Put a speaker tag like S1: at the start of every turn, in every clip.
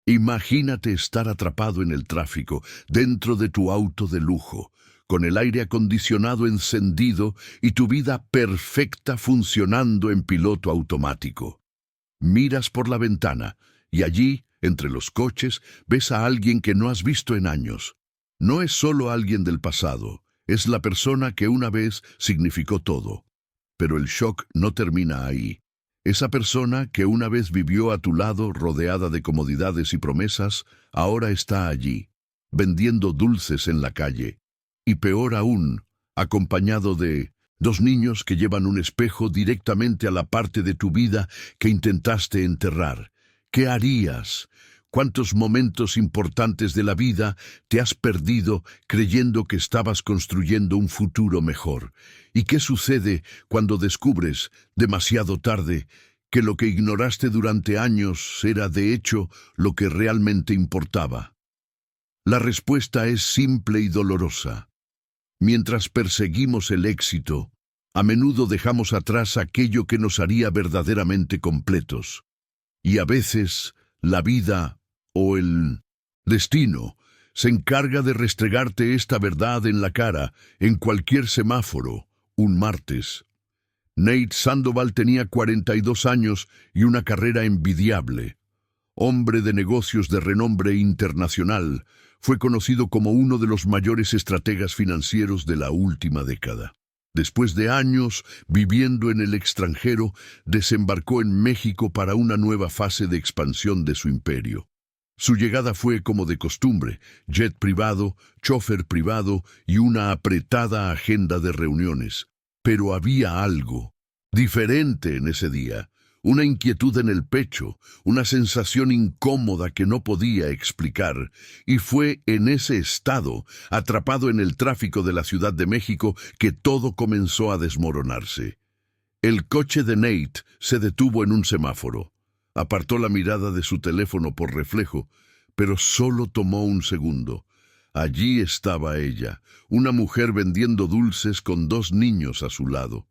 S1: Imagínate estar atrapado en el tráfico, dentro de tu auto de lujo, con el aire acondicionado encendido y tu vida perfecta funcionando en piloto automático. Miras por la ventana y allí, entre los coches, ves a alguien que no has visto en años. No es solo alguien del pasado, es la persona que una vez significó todo. Pero el shock no termina ahí. Esa persona que una vez vivió a tu lado rodeada de comodidades y promesas, ahora está allí, vendiendo dulces en la calle. Y peor aún, acompañado de dos niños que llevan un espejo directamente a la parte de tu vida que intentaste enterrar. ¿Qué harías? ¿Cuántos momentos importantes de la vida te has perdido creyendo que estabas construyendo un futuro mejor? ¿Y qué sucede cuando descubres, demasiado tarde, que lo que ignoraste durante años era de hecho lo que realmente importaba? La respuesta es simple y dolorosa. Mientras perseguimos el éxito, a menudo dejamos atrás aquello que nos haría verdaderamente completos. Y a veces, la vida o el destino se encarga de restregarte esta verdad en la cara en cualquier semáforo, un martes. Nate Sandoval tenía 42 años y una carrera envidiable. Hombre de negocios de renombre internacional, fue conocido como uno de los mayores estrategas financieros de la última década. Después de años viviendo en el extranjero, desembarcó en México para una nueva fase de expansión de su imperio. Su llegada fue como de costumbre, jet privado, chofer privado y una apretada agenda de reuniones. Pero había algo diferente en ese día, una inquietud en el pecho, una sensación incómoda que no podía explicar, y fue en ese estado, atrapado en el tráfico de la Ciudad de México, que todo comenzó a desmoronarse. El coche de Nate se detuvo en un semáforo. Apartó la mirada de su teléfono por reflejo, pero solo tomó un segundo. Allí estaba ella, una mujer vendiendo dulces con dos niños a su lado.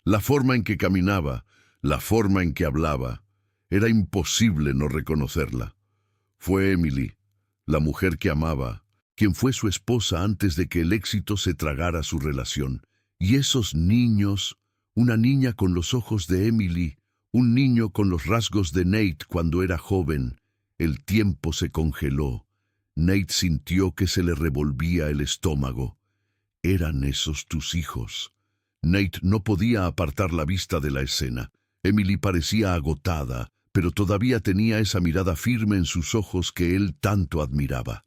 S1: La forma en que caminaba, la forma en que hablaba, era imposible no reconocerla. Fue Emily, la mujer que amaba, quien fue su esposa antes de que el éxito se tragara su relación. Y esos niños, una niña con los ojos de Emily, un niño con los rasgos de Nate cuando era joven. El tiempo se congeló. Nate sintió que se le revolvía el estómago. ¿Eran esos tus hijos? Nate no podía apartar la vista de la escena. Emily parecía agotada, pero todavía tenía esa mirada firme en sus ojos que él tanto admiraba.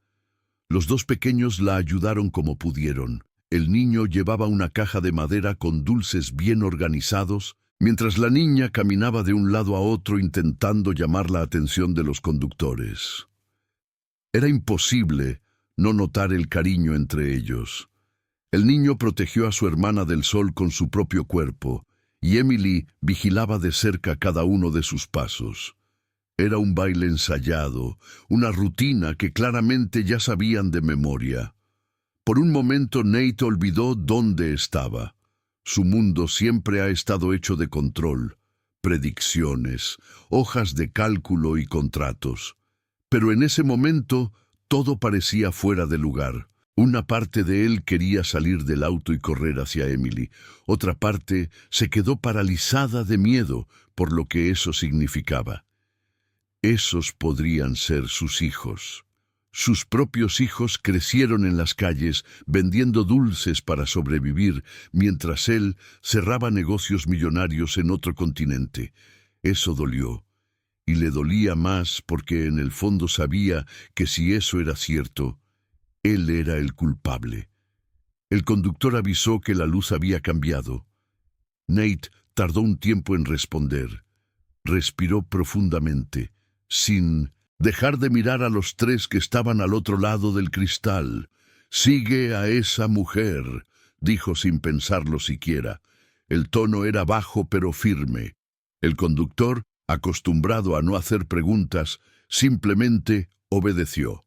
S1: Los dos pequeños la ayudaron como pudieron. El niño llevaba una caja de madera con dulces bien organizados, mientras la niña caminaba de un lado a otro intentando llamar la atención de los conductores. Era imposible no notar el cariño entre ellos. El niño protegió a su hermana del sol con su propio cuerpo, y Emily vigilaba de cerca cada uno de sus pasos. Era un baile ensayado, una rutina que claramente ya sabían de memoria. Por un momento Nate olvidó dónde estaba. Su mundo siempre ha estado hecho de control, predicciones, hojas de cálculo y contratos. Pero en ese momento todo parecía fuera de lugar. Una parte de él quería salir del auto y correr hacia Emily. Otra parte se quedó paralizada de miedo por lo que eso significaba. Esos podrían ser sus hijos. Sus propios hijos crecieron en las calles vendiendo dulces para sobrevivir, mientras él cerraba negocios millonarios en otro continente. Eso dolió, y le dolía más porque en el fondo sabía que si eso era cierto, él era el culpable. El conductor avisó que la luz había cambiado. Nate tardó un tiempo en responder. Respiró profundamente, sin dejar de mirar a los tres que estaban al otro lado del cristal. «Sigue a esa mujer», dijo sin pensarlo siquiera. El tono era bajo pero firme. El conductor, acostumbrado a no hacer preguntas, simplemente obedeció.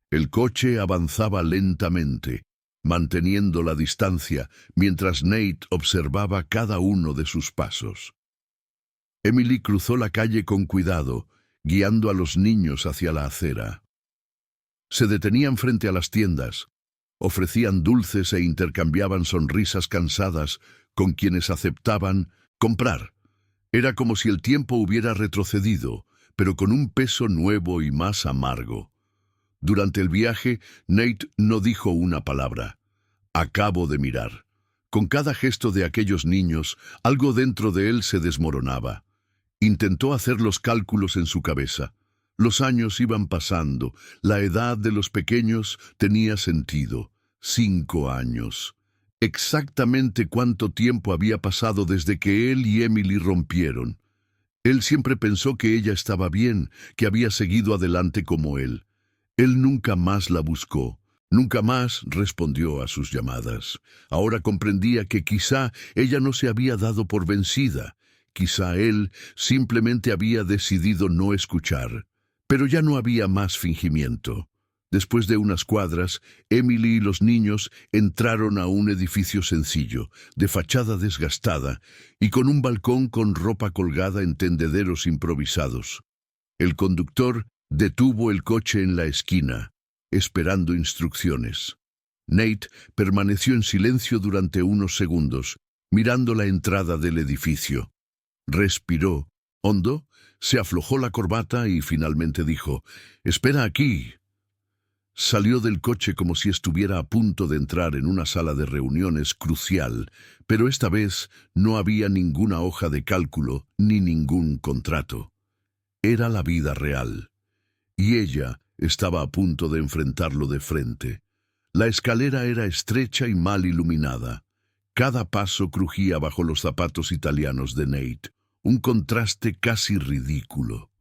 S1: El coche avanzaba lentamente, manteniendo la distancia, mientras Nate observaba cada uno de sus pasos. Emily cruzó la calle con cuidado, guiando a los niños hacia la acera. Se detenían frente a las tiendas, ofrecían dulces e intercambiaban sonrisas cansadas con quienes aceptaban comprar. Era como si el tiempo hubiera retrocedido, pero con un peso nuevo y más amargo. Durante el viaje, Nate no dijo una palabra. Acabo de mirar. Con cada gesto de aquellos niños, algo dentro de él se desmoronaba. Intentó hacer los cálculos en su cabeza. Los años iban pasando. La edad de los pequeños tenía sentido. 5 años. Exactamente cuánto tiempo había pasado desde que él y Emily rompieron. Él siempre pensó que ella estaba bien, que había seguido adelante como él. Él nunca más la buscó, nunca más respondió a sus llamadas. Ahora comprendía que quizá ella no se había dado por vencida, quizá él simplemente había decidido no escuchar. Pero ya no había más fingimiento. Después de unas cuadras, Emily y los niños entraron a un edificio sencillo, de fachada desgastada, y con un balcón con ropa colgada en tendederos improvisados. El conductor detuvo el coche en la esquina, esperando instrucciones. Nate permaneció en silencio durante unos segundos, mirando la entrada del edificio. Respiró hondo, se aflojó la corbata y finalmente dijo: «Espera aquí». Salió del coche como si estuviera a punto de entrar en una sala de reuniones crucial, pero esta vez no había ninguna hoja de cálculo ni ningún contrato. Era la vida real. Y ella estaba a punto de enfrentarlo de frente. La escalera era estrecha y mal iluminada. Cada paso crujía bajo los zapatos italianos de Nate, un contraste casi ridículo.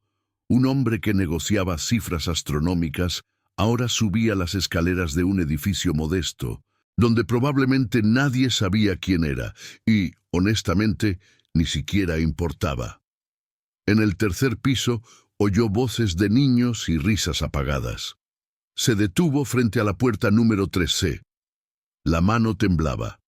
S1: Un hombre que negociaba cifras astronómicas ahora subía las escaleras de un edificio modesto, donde probablemente nadie sabía quién era y, honestamente, ni siquiera importaba. En el tercer piso oyó voces de niños y risas apagadas. Se detuvo frente a la puerta número 3C. La mano temblaba.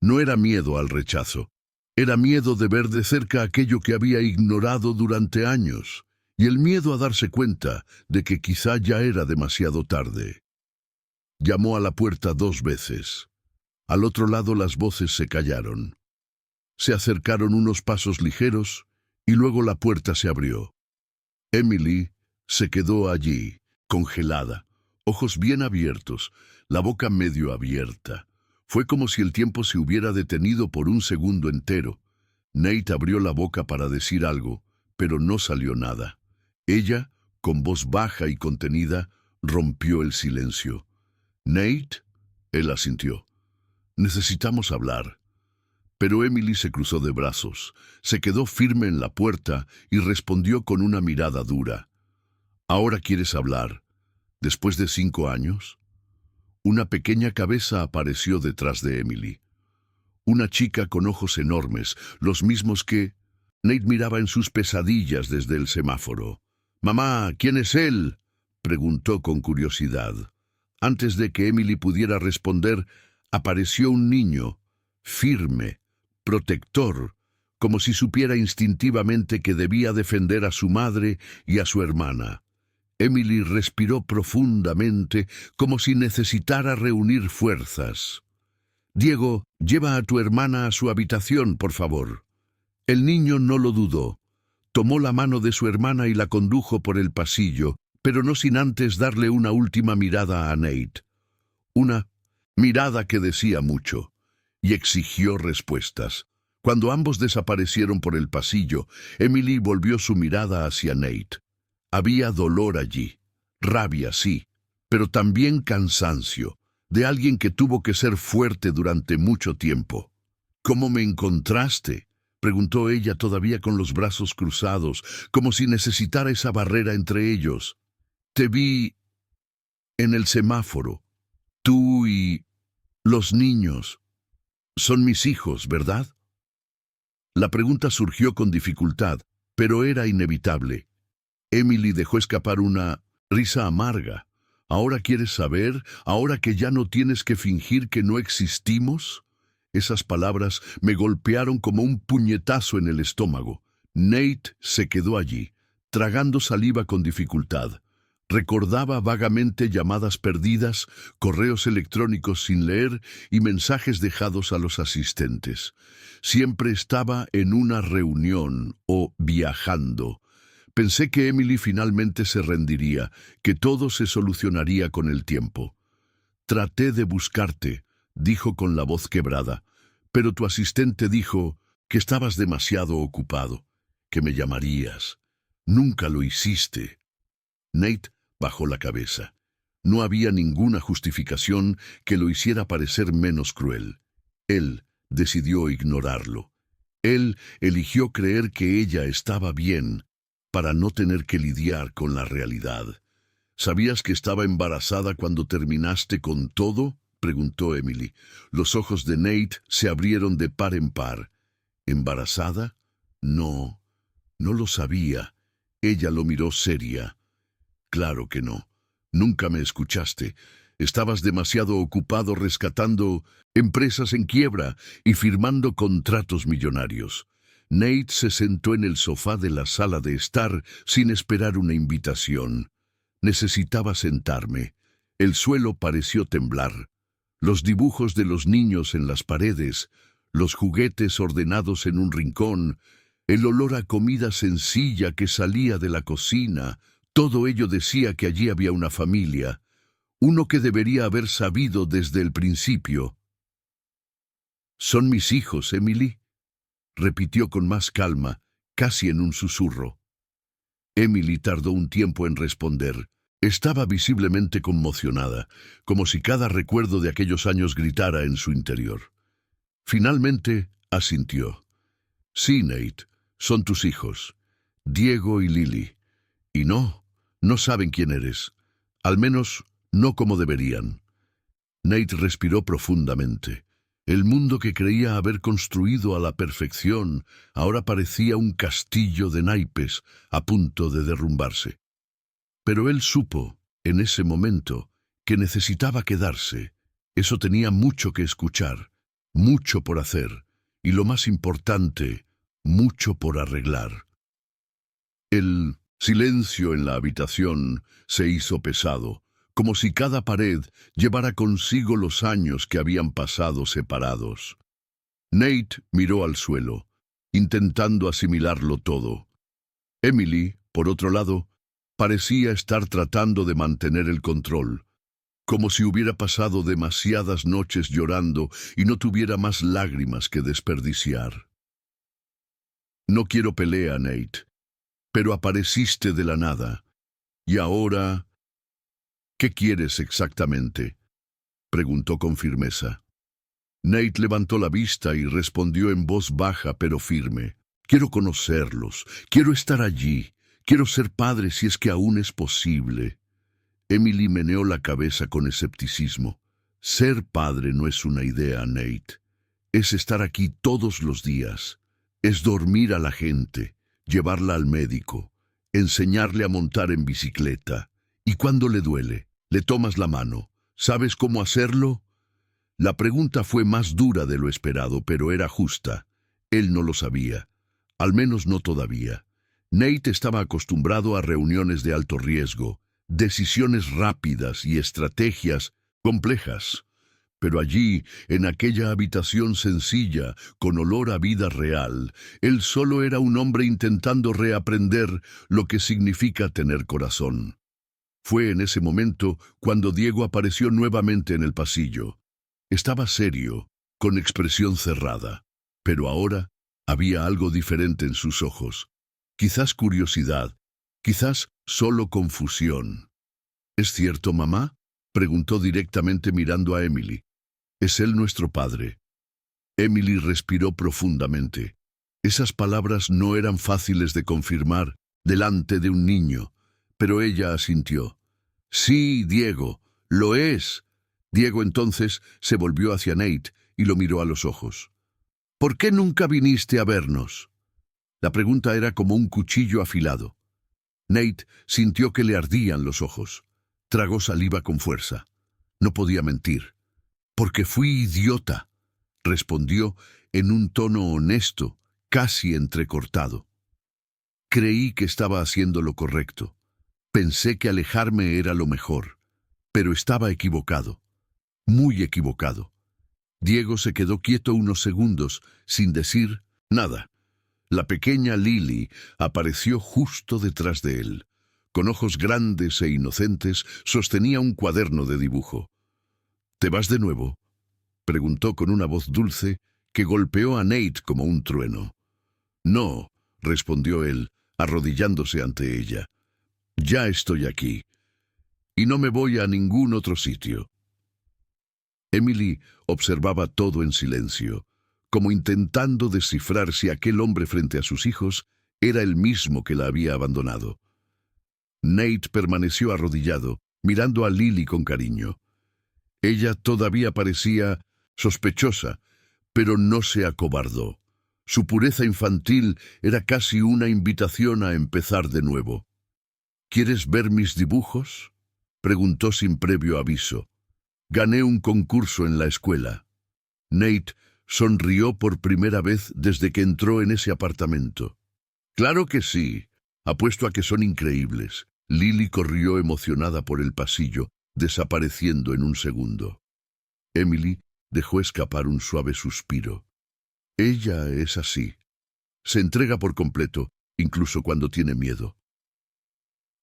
S1: No era miedo al rechazo. Era miedo de ver de cerca aquello que había ignorado durante años, y el miedo a darse cuenta de que quizá ya era demasiado tarde. Llamó a la puerta 2 veces. Al otro lado las voces se callaron. Se acercaron unos pasos ligeros y luego la puerta se abrió. Emily se quedó allí, congelada, ojos bien abiertos, la boca medio abierta. Fue como si el tiempo se hubiera detenido por un segundo entero. Nate abrió la boca para decir algo, pero no salió nada. Ella, con voz baja y contenida, rompió el silencio. «Nate», él asintió. «Necesitamos hablar». Pero Emily se cruzó de brazos, se quedó firme en la puerta y respondió con una mirada dura. «¿Ahora quieres hablar? ¿Después de 5 años?» Una pequeña cabeza apareció detrás de Emily. Una chica con ojos enormes, los mismos que Nate miraba en sus pesadillas desde el semáforo. «Mamá, ¿quién es él?», preguntó con curiosidad. Antes de que Emily pudiera responder, apareció un niño, firme, protector, como si supiera instintivamente que debía defender a su madre y a su hermana. Emily respiró profundamente, como si necesitara reunir fuerzas. «Diego, lleva a tu hermana a su habitación, por favor». El niño no lo dudó. Tomó la mano de su hermana y la condujo por el pasillo, pero no sin antes darle una última mirada a Nate. Una mirada que decía mucho, y exigió respuestas. Cuando ambos desaparecieron por el pasillo, Emily volvió su mirada hacia Nate. Había dolor allí, rabia, sí, pero también cansancio, de alguien que tuvo que ser fuerte durante mucho tiempo. «¿Cómo me encontraste?», preguntó ella todavía con los brazos cruzados, como si necesitara esa barrera entre ellos. «Te vi en el semáforo. Tú y los niños. Son mis hijos, ¿verdad?». La pregunta surgió con dificultad, pero era inevitable. Emily dejó escapar una risa amarga. «¿Ahora quieres saber? ¿Ahora que ya no tienes que fingir que no existimos?». Esas palabras me golpearon como un puñetazo en el estómago. Nate se quedó allí, tragando saliva con dificultad. Recordaba vagamente llamadas perdidas, correos electrónicos sin leer y mensajes dejados a los asistentes. Siempre estaba en una reunión o viajando. Pensé que Emily finalmente se rendiría, que todo se solucionaría con el tiempo. Traté de buscarte, dijo con la voz quebrada, pero tu asistente dijo que estabas demasiado ocupado, que me llamarías. Nunca lo hiciste. Nate bajó la cabeza. No había ninguna justificación que lo hiciera parecer menos cruel. Él decidió ignorarlo. Él eligió creer que ella estaba bien para no tener que lidiar con la realidad. ¿Sabías que estaba embarazada cuando terminaste con todo?, preguntó Emily. Los ojos de Nate se abrieron de par en par. ¿Embarazada? No, no lo sabía. Ella lo miró seria. Claro que no. Nunca me escuchaste. Estabas demasiado ocupado rescatando empresas en quiebra y firmando contratos millonarios. Nate se sentó en el sofá de la sala de estar sin esperar una invitación. Necesitaba sentarme. El suelo pareció temblar. Los dibujos de los niños en las paredes, los juguetes ordenados en un rincón, el olor a comida sencilla que salía de la cocina, todo ello decía que allí había una familia, uno que debería haber sabido desde el principio. «Son mis hijos, Emily», repitió con más calma, casi en un susurro. Emily tardó un tiempo en responder. Estaba visiblemente conmocionada, como si cada recuerdo de aquellos años gritara en su interior. Finalmente asintió. «Sí, Nate, son tus hijos, Diego y Lily. Y no saben quién eres. Al menos no como deberían». Nate respiró profundamente. El mundo que creía haber construido a la perfección ahora parecía un castillo de naipes a punto de derrumbarse. Pero él supo, en ese momento, que necesitaba quedarse. Eso tenía mucho que escuchar, mucho por hacer, y lo más importante, mucho por arreglar. El silencio en la habitación se hizo pesado, como si cada pared llevara consigo los años que habían pasado separados. Nate miró al suelo, intentando asimilarlo todo. Emily, por otro lado, parecía estar tratando de mantener el control, como si hubiera pasado demasiadas noches llorando y no tuviera más lágrimas que desperdiciar. «No quiero pelea, Nate, pero apareciste de la nada. Y ahora, ¿qué quieres exactamente?», preguntó con firmeza. Nate levantó la vista y respondió en voz baja pero firme. «Quiero conocerlos, quiero estar allí. Quiero ser padre si es que aún es posible». Emily meneó la cabeza con escepticismo. «Ser padre no es una idea, Nate. Es estar aquí todos los días. Es dormir a la gente, llevarla al médico, enseñarle a montar en bicicleta. Y cuando le duele, le tomas la mano. ¿Sabes cómo hacerlo?». La pregunta fue más dura de lo esperado, pero era justa. Él no lo sabía. Al menos no todavía. Nate estaba acostumbrado a reuniones de alto riesgo, decisiones rápidas y estrategias complejas. Pero allí, en aquella habitación sencilla, con olor a vida real, él solo era un hombre intentando reaprender lo que significa tener corazón. Fue en ese momento cuando Diego apareció nuevamente en el pasillo. Estaba serio, con expresión cerrada, pero ahora había algo diferente en sus ojos. Quizás curiosidad, quizás solo confusión. «¿Es cierto, mamá?», preguntó directamente mirando a Emily. «¿Es él nuestro padre?». Emily respiró profundamente. Esas palabras no eran fáciles de confirmar delante de un niño, pero ella asintió. «Sí, Diego, lo es». Diego entonces se volvió hacia Nate y lo miró a los ojos. «¿Por qué nunca viniste a vernos?». La pregunta era como un cuchillo afilado. Nate sintió que le ardían los ojos. Tragó saliva con fuerza. No podía mentir. «Porque fui idiota», respondió en un tono honesto, casi entrecortado. Creí que estaba haciendo lo correcto. Pensé que alejarme era lo mejor, pero estaba equivocado, muy equivocado. Diego se quedó quieto unos segundos, sin decir nada. La pequeña Lily apareció justo detrás de él. Con ojos grandes e inocentes, sostenía un cuaderno de dibujo. ¿Te vas de nuevo?, preguntó con una voz dulce que golpeó a Nate como un trueno. No, respondió él, arrodillándose ante ella. Ya estoy aquí, y no me voy a ningún otro sitio. Emily observaba todo en silencio, como intentando descifrar si aquel hombre frente a sus hijos era el mismo que la había abandonado. Nate permaneció arrodillado, mirando a Lily con cariño. Ella todavía parecía sospechosa, pero no se acobardó. Su pureza infantil era casi una invitación a empezar de nuevo. ¿Quieres ver mis dibujos?, preguntó sin previo aviso. Gané un concurso en la escuela. Nate sonrió por primera vez desde que entró en ese apartamento. Claro que sí. Apuesto a que son increíbles. Lily corrió emocionada por el pasillo, desapareciendo en un segundo. Emily dejó escapar un suave suspiro. Ella es así. Se entrega por completo, incluso cuando tiene miedo.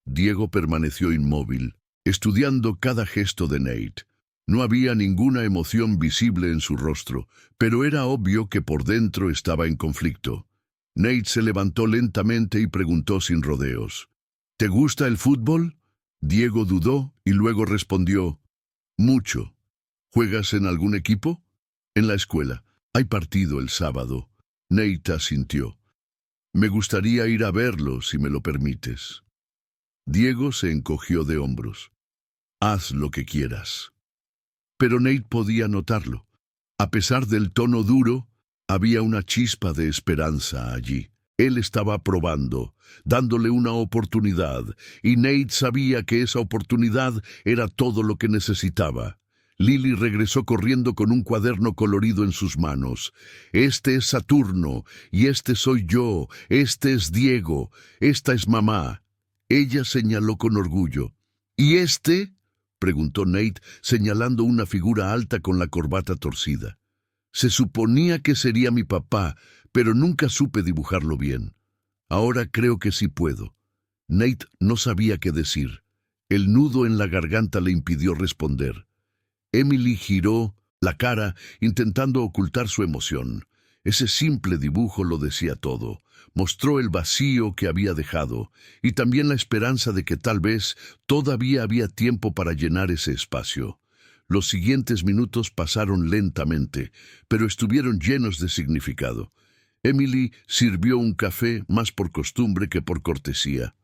S1: Diego permaneció inmóvil, estudiando cada gesto de Nate. No había ninguna emoción visible en su rostro, pero era obvio que por dentro estaba en conflicto. Nate se levantó lentamente y preguntó sin rodeos. ¿Te gusta el fútbol? Diego dudó y luego respondió. Mucho. ¿Juegas en algún equipo? En la escuela. Hay partido el sábado. Nate asintió. Me gustaría ir a verlo, si me lo permites. Diego se encogió de hombros. Haz lo que quieras. Pero Nate podía notarlo. A pesar del tono duro, había una chispa de esperanza allí. Él estaba probando, dándole una oportunidad, y Nate sabía que esa oportunidad era todo lo que necesitaba. Lily regresó corriendo con un cuaderno colorido en sus manos. Este es Saturno, y este soy yo, este es Diego, esta es mamá. Ella señaló con orgullo. ¿Y este?, preguntó Nate, señalando una figura alta con la corbata torcida. Se suponía que sería mi papá, pero nunca supe dibujarlo bien. Ahora creo que sí puedo. Nate no sabía qué decir. El nudo en la garganta le impidió responder. Emily giró la cara, intentando ocultar su emoción. Ese simple dibujo lo decía todo. Mostró el vacío que había dejado, y también la esperanza de que tal vez todavía había tiempo para llenar ese espacio. Los siguientes minutos pasaron lentamente, pero estuvieron llenos de significado. Emily sirvió un café más por costumbre que por cortesía.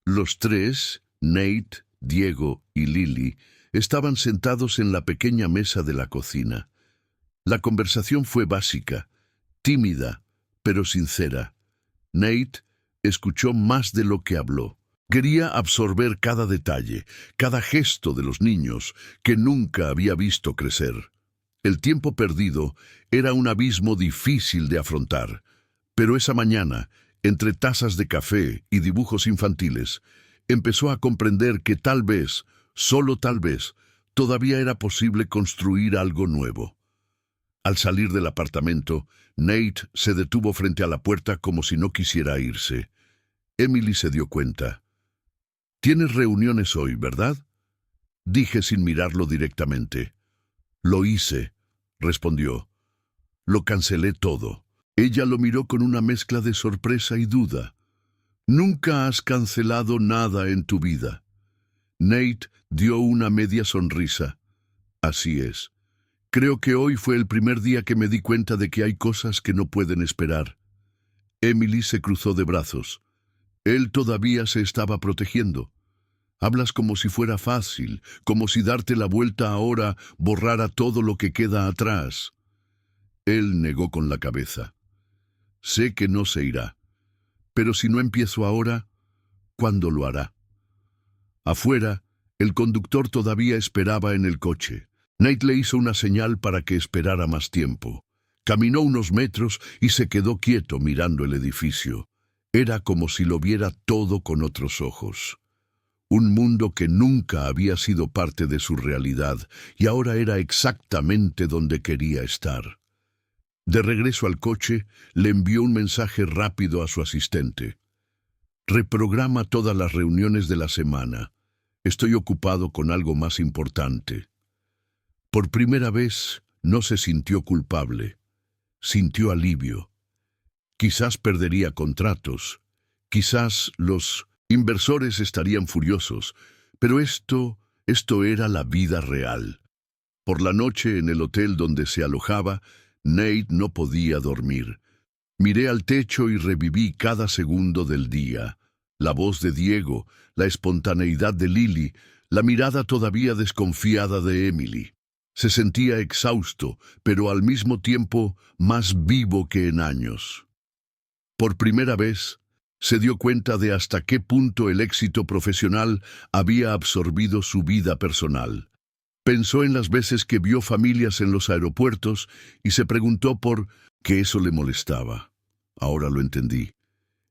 S1: Los tres, Nate, Diego y Lily, estaban sentados en la pequeña mesa de la cocina. La conversación fue básica, tímida, pero sincera. Nate escuchó más de lo que habló. Quería absorber cada detalle, cada gesto de los niños que nunca había visto crecer. El tiempo perdido era un abismo difícil de afrontar, pero esa mañana, entre tazas de café y dibujos infantiles, empezó a comprender que tal vez, solo tal vez, todavía era posible construir algo nuevo. Al salir del apartamento, Nate se detuvo frente a la puerta como si no quisiera irse. Emily se dio cuenta. «Tienes reuniones hoy, ¿verdad?», dije sin mirarlo directamente. «Lo hice», respondió. «Lo cancelé todo». Ella lo miró con una mezcla de sorpresa y duda. «Nunca has cancelado nada en tu vida». Nate dio una media sonrisa. «Así es. Creo que hoy fue el primer día que me di cuenta de que hay cosas que no pueden esperar». Emily se cruzó de brazos. Él todavía se estaba protegiendo. «Hablas como si fuera fácil, como si darte la vuelta ahora borrara todo lo que queda atrás». Él negó con la cabeza. «Sé que no se irá. Pero si no empiezo ahora, ¿cuándo lo hará?». Afuera, el conductor todavía esperaba en el coche. Nate le hizo una señal para que esperara más tiempo. Caminó unos metros y se quedó quieto mirando el edificio. Era como si lo viera todo con otros ojos. Un mundo que nunca había sido parte de su realidad y ahora era exactamente donde quería estar. De regreso al coche, le envió un mensaje rápido a su asistente. Reprograma todas las reuniones de la semana. Estoy ocupado con algo más importante. Por primera vez, no se sintió culpable. Sintió alivio. Quizás perdería contratos. Quizás los inversores estarían furiosos. Pero esto era la vida real. Por la noche, en el hotel donde se alojaba, Nate no podía dormir. Miré al techo y reviví cada segundo del día. La voz de Diego, la espontaneidad de Lily, la mirada todavía desconfiada de Emily. Se sentía exhausto, pero al mismo tiempo más vivo que en años. Por primera vez, se dio cuenta de hasta qué punto el éxito profesional había absorbido su vida personal. Pensó en las veces que vio familias en los aeropuertos y se preguntó por qué eso le molestaba. Ahora lo entendí.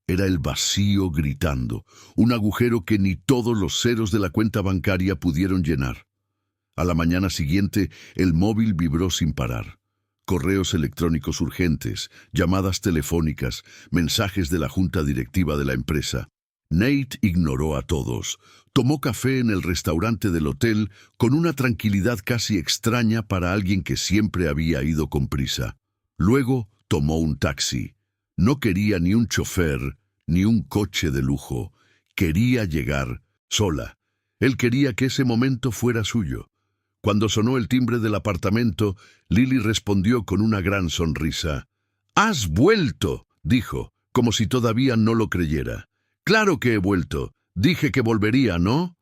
S1: Era el vacío gritando, un agujero que ni todos los ceros de la cuenta bancaria pudieron llenar. A la mañana siguiente, el móvil vibró sin parar. Correos electrónicos urgentes, llamadas telefónicas, mensajes de la junta directiva de la empresa. Nate ignoró a todos. Tomó café en el restaurante del hotel con una tranquilidad casi extraña para alguien que siempre había ido con prisa. Luego tomó un taxi. No quería ni un chofer, ni un coche de lujo. Quería llegar sola. Él quería que ese momento fuera suyo. Cuando sonó el timbre del apartamento, Lily respondió con una gran sonrisa. «¡Has vuelto!», dijo, como si todavía no lo creyera. «Claro que he vuelto. Dije que volvería, ¿no?».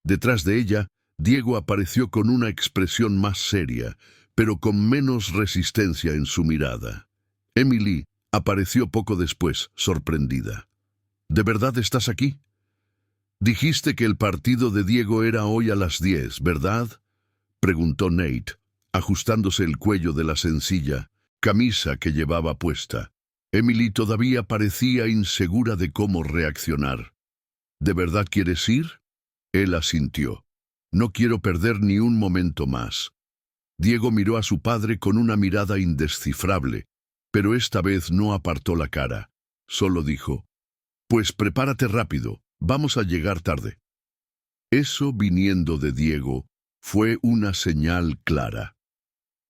S1: Detrás de ella, Diego apareció con una expresión más seria, pero con menos resistencia en su mirada. Emily apareció poco después, sorprendida. «¿De verdad estás aquí? Dijiste que el partido de Diego era hoy a las 10, ¿verdad?», preguntó Nate, ajustándose el cuello de la sencilla camisa que llevaba puesta. Emily todavía parecía insegura de cómo reaccionar. «¿De verdad quieres ir?». Él asintió. «No quiero perder ni un momento más». Diego miró a su padre con una mirada indescifrable, pero esta vez no apartó la cara. Solo dijo: «Pues prepárate rápido, vamos a llegar tarde». Eso, viniendo de Diego, fue una señal clara.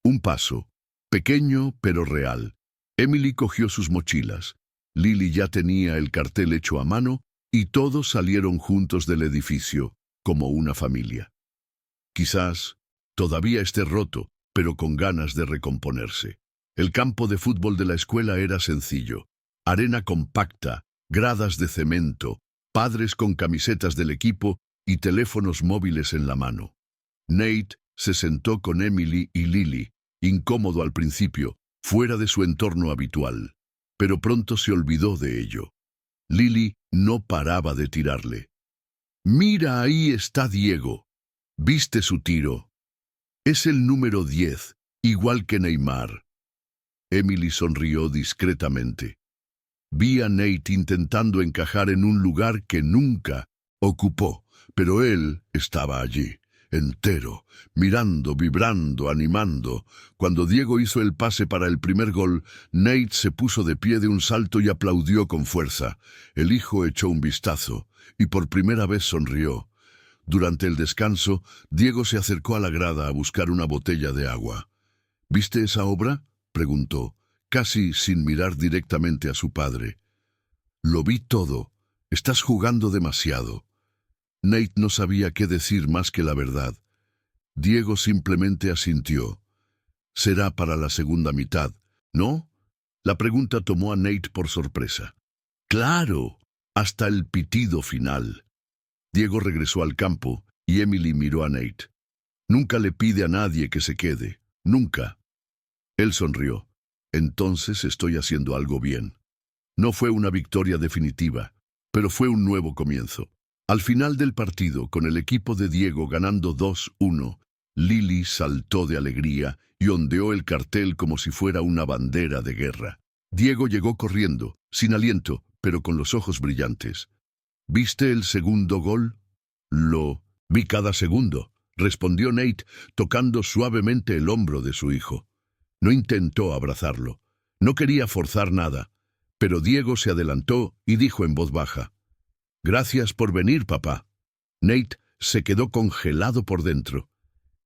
S1: Un paso, pequeño pero real. Emily cogió sus mochilas. Lily ya tenía el cartel hecho a mano y todos salieron juntos del edificio, como una familia. Quizás todavía esté roto, pero con ganas de recomponerse. El campo de fútbol de la escuela era sencillo. Arena compacta, gradas de cemento, padres con camisetas del equipo y teléfonos móviles en la mano. Nate se sentó con Emily y Lily, incómodo al principio, fuera de su entorno habitual, pero pronto se olvidó de ello. Lily no paraba de tirarle. «Mira, ahí está Diego. ¿Viste su tiro? Es el número 10, igual que Neymar». Emily sonrió discretamente. Vi a Nate intentando encajar en un lugar que nunca ocupó, pero él estaba allí, entero, mirando, vibrando, animando. Cuando Diego hizo el pase para el primer gol, Nate se puso de pie de un salto y aplaudió con fuerza. El hijo echó un vistazo y por primera vez sonrió. Durante el descanso, Diego se acercó a la grada a buscar una botella de agua. «¿Viste esa obra?», preguntó, casi sin mirar directamente a su padre. «Lo vi todo. Estás jugando demasiado». Nate no sabía qué decir más que la verdad. Diego simplemente asintió. «Será para la segunda mitad, ¿no?». La pregunta tomó a Nate por sorpresa. «Claro, hasta el pitido final». Diego regresó al campo y Emily miró a Nate. «Nunca le pide a nadie que se quede, nunca». Él sonrió. «Entonces estoy haciendo algo bien». No fue una victoria definitiva, pero fue un nuevo comienzo. Al final del partido, con el equipo de Diego ganando 2-1, Lily saltó de alegría y ondeó el cartel como si fuera una bandera de guerra. Diego llegó corriendo, sin aliento, pero con los ojos brillantes. ¿Viste el segundo gol? Lo vi cada segundo, respondió Nate, tocando suavemente el hombro de su hijo. No intentó abrazarlo. No quería forzar nada, pero Diego se adelantó y dijo en voz baja: «Gracias por venir, papá». Nate se quedó congelado por dentro.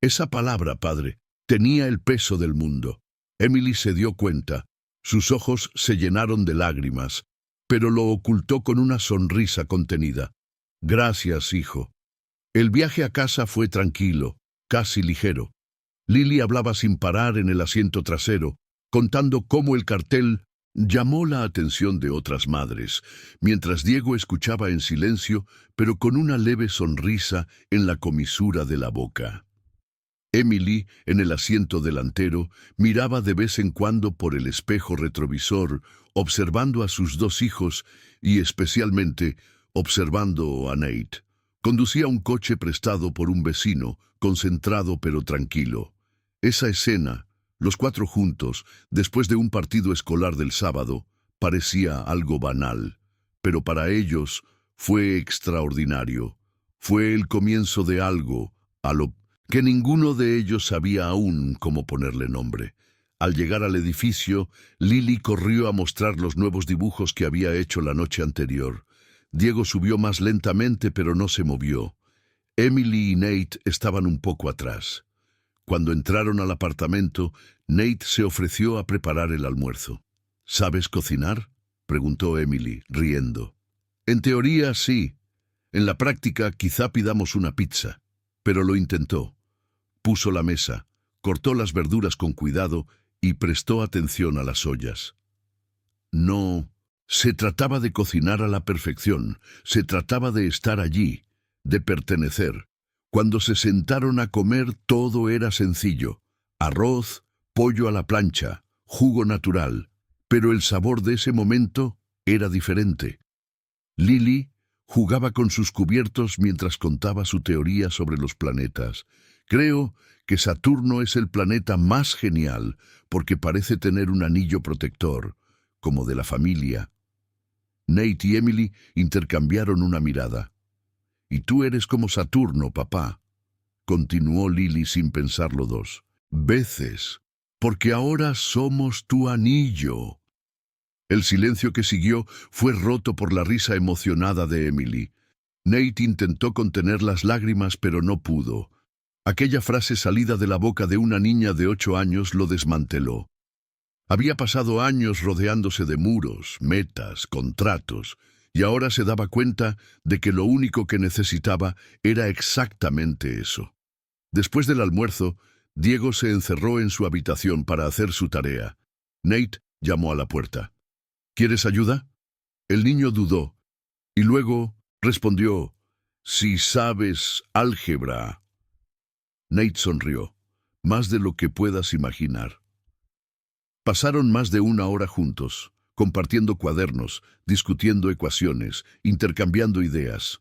S1: Esa palabra, padre, tenía el peso del mundo. Emily se dio cuenta. Sus ojos se llenaron de lágrimas, pero lo ocultó con una sonrisa contenida. «Gracias, hijo». El viaje a casa fue tranquilo, casi ligero. Lily hablaba sin parar en el asiento trasero, contando cómo el cartel llamó la atención de otras madres, mientras Diego escuchaba en silencio, pero con una leve sonrisa en la comisura de la boca. Emily, en el asiento delantero, miraba de vez en cuando por el espejo retrovisor, observando a sus dos hijos y especialmente observando a Nate. Conducía un coche prestado por un vecino, concentrado pero tranquilo. Esa escena, los cuatro juntos, después de un partido escolar del sábado, parecía algo banal, pero para ellos fue extraordinario. Fue el comienzo de algo, a lo que ninguno de ellos sabía aún cómo ponerle nombre. Al llegar al edificio, Lily corrió a mostrar los nuevos dibujos que había hecho la noche anterior. Diego subió más lentamente, pero no se movió. Emily y Nate estaban un poco atrás. Cuando entraron al apartamento, Nate se ofreció a preparar el almuerzo. «¿Sabes cocinar?», preguntó Emily, riendo. «En teoría, sí. En la práctica, quizá pidamos una pizza». Pero lo intentó. Puso la mesa, cortó las verduras con cuidado y prestó atención a las ollas. No se trataba de cocinar a la perfección, se trataba de estar allí, de pertenecer. Cuando se sentaron a comer, todo era sencillo: arroz, pollo a la plancha, jugo natural. Pero el sabor de ese momento era diferente. Lily jugaba con sus cubiertos mientras contaba su teoría sobre los planetas. «Creo que Saturno es el planeta más genial porque parece tener un anillo protector, como de la familia». Nate y Emily intercambiaron una mirada. «Y tú eres como Saturno, papá», continuó Lily sin pensarlo dos veces, «porque ahora somos tu anillo». El silencio que siguió fue roto por la risa emocionada de Emily. Nate intentó contener las lágrimas, pero no pudo. Aquella frase salida de la boca de una niña de 8 años lo desmanteló. Había pasado años rodeándose de muros, metas, contratos, y ahora se daba cuenta de que lo único que necesitaba era exactamente eso. Después del almuerzo, Diego se encerró en su habitación para hacer su tarea. Nate llamó a la puerta. «¿Quieres ayuda?». El niño dudó, y luego respondió: «Si sabes álgebra». Nate sonrió. «Más de lo que puedas imaginar». Pasaron más de 1 hora juntos, compartiendo cuadernos, discutiendo ecuaciones, intercambiando ideas.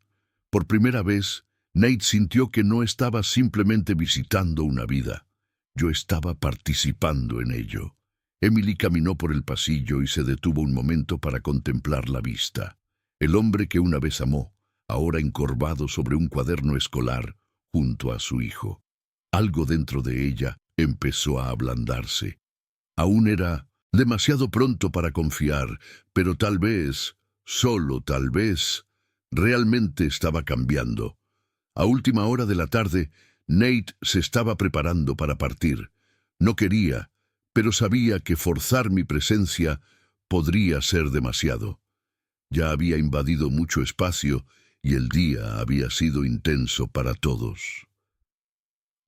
S1: Por primera vez, Nate sintió que no estaba simplemente visitando una vida. Yo estaba participando en ello. Emily caminó por el pasillo y se detuvo un momento para contemplar la vista. El hombre que una vez amó, ahora encorvado sobre un cuaderno escolar, junto a su hijo. Algo dentro de ella empezó a ablandarse. Aún era demasiado pronto para confiar, pero tal vez, solo tal vez, realmente estaba cambiando. A última hora de la tarde, Nate se estaba preparando para partir. No quería, pero sabía que forzar mi presencia podría ser demasiado. Ya había invadido mucho espacio y el día había sido intenso para todos.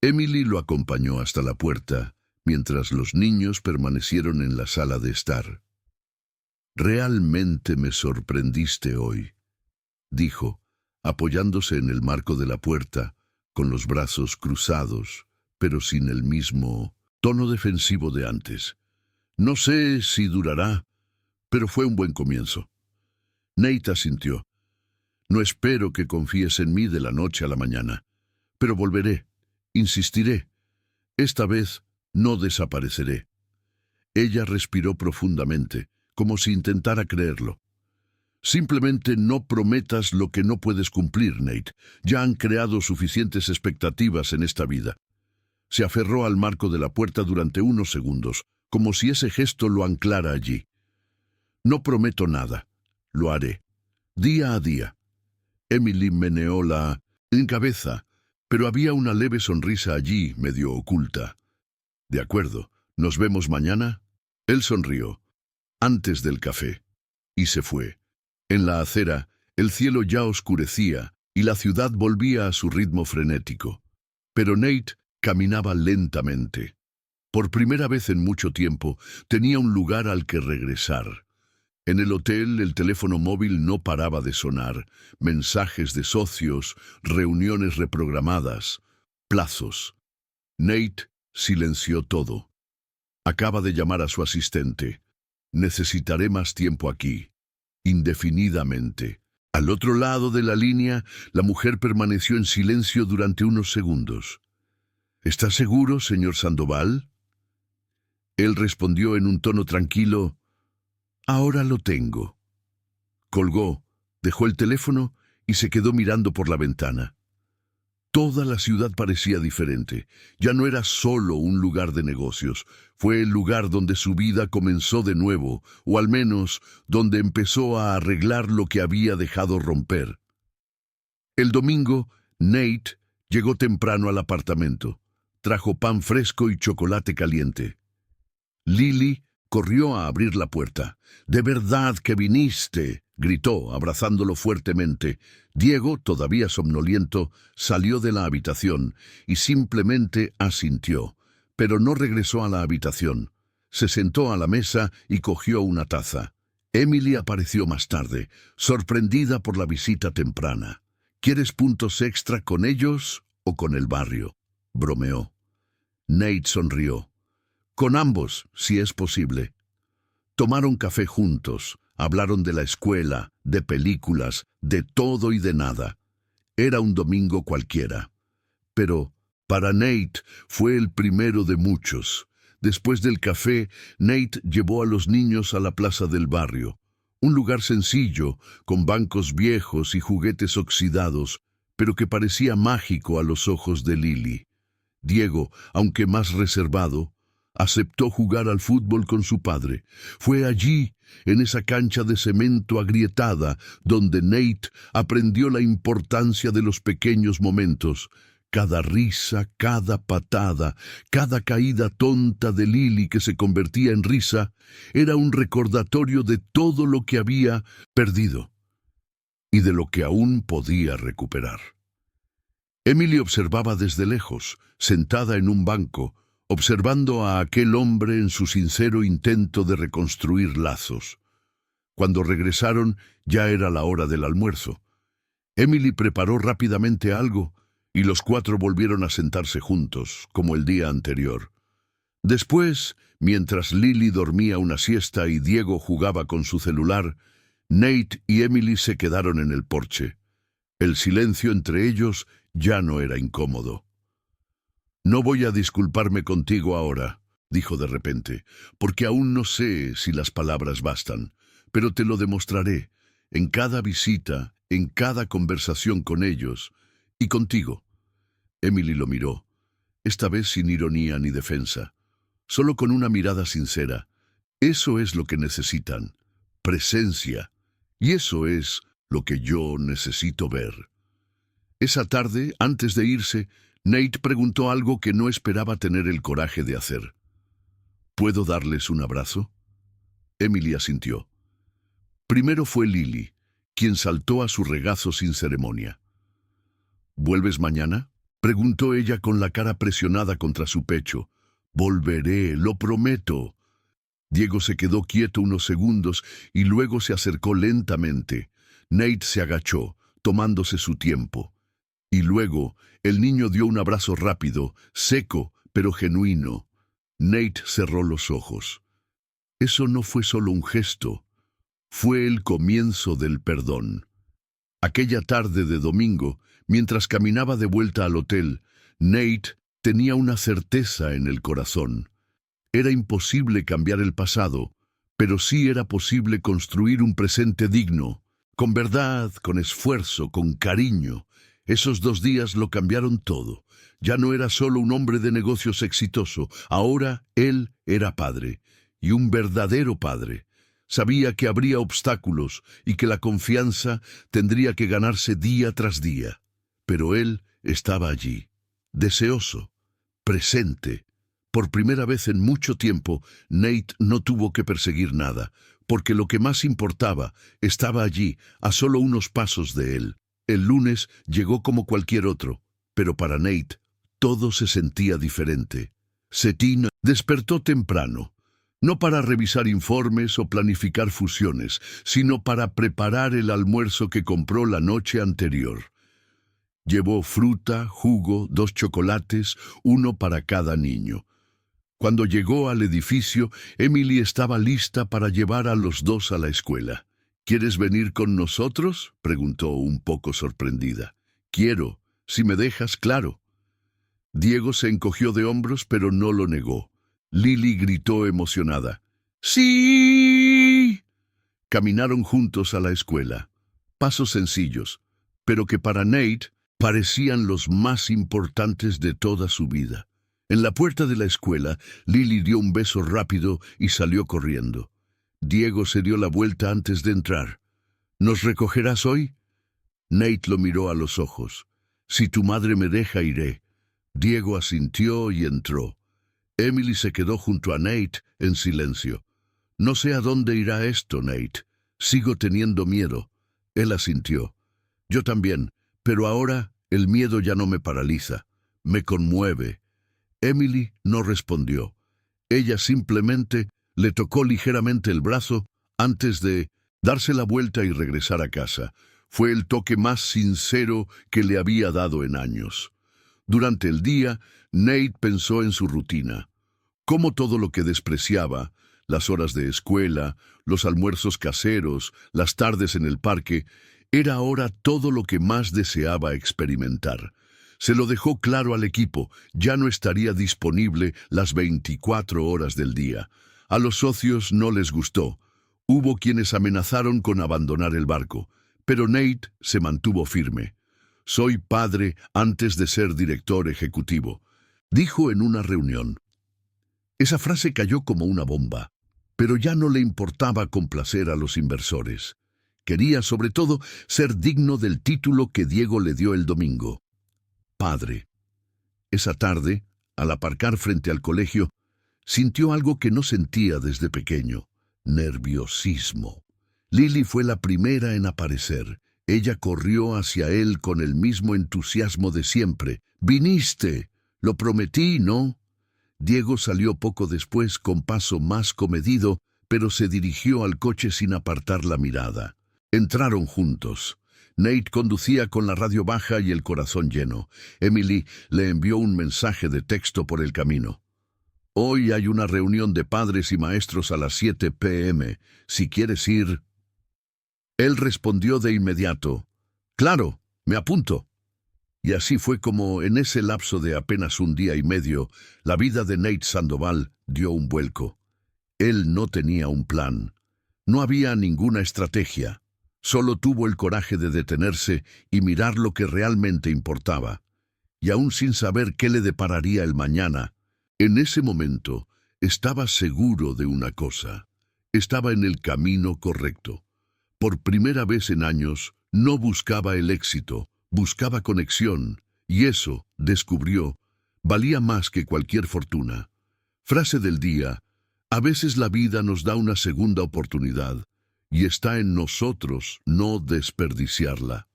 S1: Emily lo acompañó hasta la puerta, mientras los niños permanecieron en la sala de estar. «Realmente me sorprendiste hoy», dijo, apoyándose en el marco de la puerta, con los brazos cruzados, pero sin el mismo tono defensivo de antes. «No sé si durará, pero fue un buen comienzo». Nate asintió. «No espero que confíes en mí de la noche a la mañana, pero volveré, insistiré. Esta vez no desapareceré». Ella respiró profundamente, como si intentara creerlo. Simplemente no prometas lo que no puedes cumplir, Nate. Ya han creado suficientes expectativas en esta vida. Se aferró al marco de la puerta durante unos segundos, como si ese gesto lo anclara allí. No prometo nada. Lo haré. Día a día. Emily meneó la cabeza, pero había una leve sonrisa allí, medio oculta. De acuerdo. ¿Nos vemos mañana? Él sonrió, antes del café, y se fue. En la acera, el cielo ya oscurecía y la ciudad volvía a su ritmo frenético. Pero Nate caminaba lentamente. Por primera vez en mucho tiempo, tenía un lugar al que regresar. En el hotel, el teléfono móvil no paraba de sonar, mensajes de socios, reuniones reprogramadas, plazos. Nate silenció todo. Acaba de llamar a su asistente. Necesitaré más tiempo aquí, indefinidamente. Al otro lado de la línea, la mujer permaneció en silencio durante unos segundos. ¿Está seguro, señor Sandoval? Él respondió en un tono tranquilo, «Ahora lo tengo». Colgó, dejó el teléfono y se quedó mirando por la ventana. Toda la ciudad parecía diferente. Ya no era solo un lugar de negocios. Fue el lugar donde su vida comenzó de nuevo, o al menos donde empezó a arreglar lo que había dejado romper. El domingo, Nate llegó temprano al apartamento. Trajo pan fresco y chocolate caliente. Lily corrió a abrir la puerta. «¿De verdad que viniste?», gritó, abrazándolo fuertemente. Diego, todavía somnoliento, salió de la habitación y simplemente asintió, pero no regresó a la habitación. Se sentó a la mesa y cogió una taza. Emily apareció más tarde, sorprendida por la visita temprana. «¿Quieres puntos extra con ellos o con el barrio?», bromeó. Nate sonrió. «Con ambos, si es posible». Tomaron café juntos, hablaron de la escuela, de películas, de todo y de nada. Era un domingo cualquiera. Pero para Nate fue el primero de muchos. Después del café, Nate llevó a los niños a la plaza del barrio. Un lugar sencillo, con bancos viejos y juguetes oxidados, pero que parecía mágico a los ojos de Lily. Diego, aunque más reservado, aceptó jugar al fútbol con su padre. Fue allí, en esa cancha de cemento agrietada, donde Nate aprendió la importancia de los pequeños momentos. Cada risa, cada patada, cada caída tonta de Lily que se convertía en risa, era un recordatorio de todo lo que había perdido y de lo que aún podía recuperar. Emily observaba desde lejos, sentada en un banco, observando a aquel hombre en su sincero intento de reconstruir lazos. Cuando regresaron, ya era la hora del almuerzo. Emily preparó rápidamente algo, y los cuatro volvieron a sentarse juntos, como el día anterior. Después, mientras Lily dormía una siesta y Diego jugaba con su celular, Nate y Emily se quedaron en el porche. El silencio entre ellos ya no era incómodo. «No voy a disculparme contigo ahora», dijo de repente, «porque aún no sé si las palabras bastan, pero te lo demostraré, en cada visita, en cada conversación con ellos, y contigo». Emily lo miró, esta vez sin ironía ni defensa, solo con una mirada sincera. «Eso es lo que necesitan, presencia, y eso es lo que yo necesito ver». Esa tarde, antes de irse, Nate preguntó algo que no esperaba tener el coraje de hacer. «¿Puedo darles un abrazo?». Emily asintió. Primero fue Lily, quien saltó a su regazo sin ceremonia. «¿Vuelves mañana?», preguntó ella con la cara presionada contra su pecho. «Volveré, lo prometo». Diego se quedó quieto unos segundos y luego se acercó lentamente. Nate se agachó, tomándose su tiempo. Y luego, el niño dio un abrazo rápido, seco, pero genuino. Nate cerró los ojos. Eso no fue solo un gesto, fue el comienzo del perdón. Aquella tarde de domingo, mientras caminaba de vuelta al hotel, Nate tenía una certeza en el corazón. Era imposible cambiar el pasado, pero sí era posible construir un presente digno, Con verdad, con esfuerzo, con cariño. Esos 2 días lo cambiaron todo. Ya no era solo un hombre de negocios exitoso, ahora él era padre, y un verdadero padre. Sabía que habría obstáculos y que la confianza tendría que ganarse día tras día. Pero él estaba allí, deseoso, presente. Por primera vez en mucho tiempo, Nate no tuvo que perseguir nada, porque lo que más importaba estaba allí, a solo unos pasos de él. El lunes llegó como cualquier otro, pero para Nate todo se sentía diferente. Setin despertó temprano, no para revisar informes o planificar fusiones, sino para preparar el almuerzo que compró la noche anterior. Llevó fruta, jugo, 2 chocolates, uno para cada niño. Cuando llegó al edificio, Emily estaba lista para llevar a los 2 a la escuela. ¿Quieres venir con nosotros?, preguntó un poco sorprendida. Quiero, si me dejas, claro. Diego se encogió de hombros, pero no lo negó. Lily gritó emocionada. ¡Sí! Caminaron juntos a la escuela. Pasos sencillos, pero que para Nate parecían los más importantes de toda su vida. En la puerta de la escuela, Lily dio un beso rápido y salió corriendo. Diego se dio la vuelta antes de entrar. ¿Nos recogerás hoy? Nate lo miró a los ojos. Si tu madre me deja, iré. Diego asintió y entró. Emily se quedó junto a Nate en silencio. No sé a dónde irá esto, Nate. Sigo teniendo miedo. Él asintió. Yo también, pero ahora el miedo ya no me paraliza. Me conmueve. Emily no respondió. Ella simplemente le tocó ligeramente el brazo antes de darse la vuelta y regresar a casa. Fue el toque más sincero que le había dado en años. Durante el día, Nate pensó en su rutina. Cómo todo lo que despreciaba, las horas de escuela, los almuerzos caseros, las tardes en el parque, era ahora todo lo que más deseaba experimentar. Se lo dejó claro al equipo, ya no estaría disponible las 24 horas del día. A los socios no les gustó. Hubo quienes amenazaron con abandonar el barco, pero Nate se mantuvo firme. Soy padre antes de ser director ejecutivo, dijo en una reunión. Esa frase cayó como una bomba, pero ya no le importaba complacer a los inversores. Quería, sobre todo, ser digno del título que Diego le dio el domingo. Padre. Esa tarde, al aparcar frente al colegio, sintió algo que no sentía desde pequeño: nerviosismo. Lily fue la primera en aparecer. Ella corrió hacia él con el mismo entusiasmo de siempre. «Viniste. Lo prometí, ¿no?» Diego salió poco después con paso más comedido, pero se dirigió al coche sin apartar la mirada. Entraron juntos. Nate conducía con la radio baja y el corazón lleno. Emily le envió un mensaje de texto por el camino. «Hoy hay una reunión de padres y maestros a las 7 p.m. Si quieres ir...» Él respondió de inmediato. «Claro, me apunto». Y así fue como, en ese lapso de apenas un día y medio, la vida de Nate Sandoval dio un vuelco. Él no tenía un plan. No había ninguna estrategia. Solo tuvo el coraje de detenerse y mirar lo que realmente importaba. Y aún sin saber qué le depararía el mañana, en ese momento estaba seguro de una cosa. Estaba en el camino correcto. Por primera vez en años, no buscaba el éxito, buscaba conexión, y eso, descubrió, valía más que cualquier fortuna. Frase del día: a veces la vida nos da una segunda oportunidad, y está en nosotros no desperdiciarla.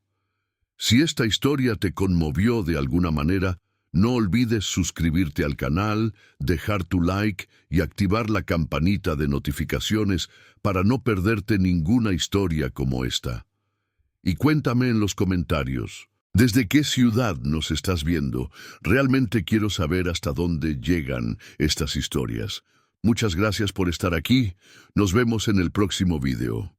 S1: Si esta historia te conmovió de alguna manera, no olvides suscribirte al canal, dejar tu like y activar la campanita de notificaciones para no perderte ninguna historia como esta. Y cuéntame en los comentarios, ¿desde qué ciudad nos estás viendo? Realmente quiero saber hasta dónde llegan estas historias. Muchas gracias por estar aquí. Nos vemos en el próximo video.